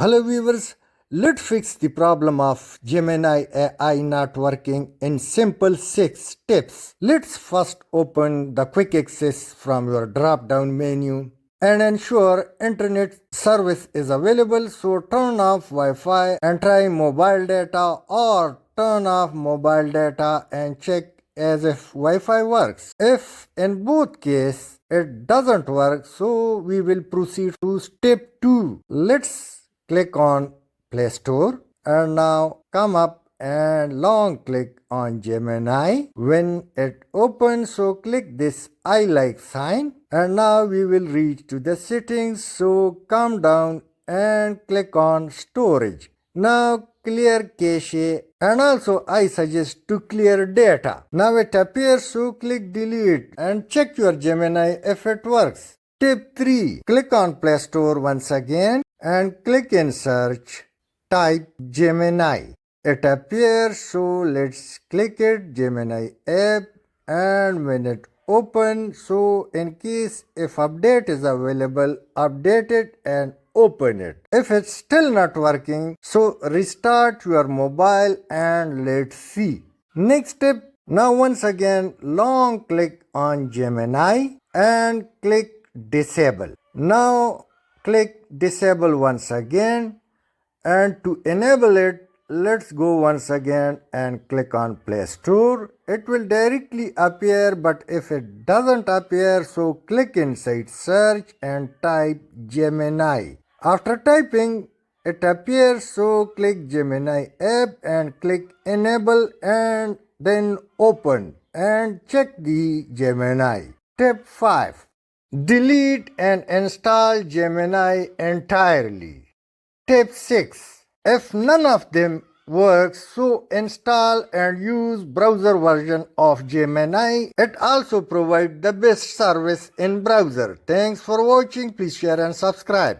Hello viewers, let's fix the problem of Gemini AI not working in simple 6 tips. Let's first open the quick access from your drop down menu and ensure internet service is available, so turn off Wi-Fi and try mobile data, or turn off mobile data and check as if Wi-Fi works. If in both cases it doesn't work, so we will proceed to step 2. Let's click on Play Store and now come up and long click on Gemini. When it opens, so click this I like sign, and now we will reach to the settings, so come down and click on storage. Now clear cache, and also I suggest to clear data. Now it appears, so click delete and check your Gemini if it works. Tip 3. Click on Play Store once again and click in search. Type Gemini. It appears, so let's click it, Gemini app, and when it opens, so in case if update is available, update it and open it. If it's still not working, so restart your mobile and let's see. Next tip. Now once again long click on Gemini and click disable. Now click disable once again, and to enable it, let's go once again and click on Play Store. It will directly appear, but if it doesn't appear, so click inside search and type Gemini. After typing, it appears, so click Gemini app and click enable and then open and check the Gemini. Step 5. Delete and install Gemini entirely. Step 6. If none of them works, so install and use browser version of Gemini. It also provides the best service in browser. Thanks for watching. Please share and subscribe.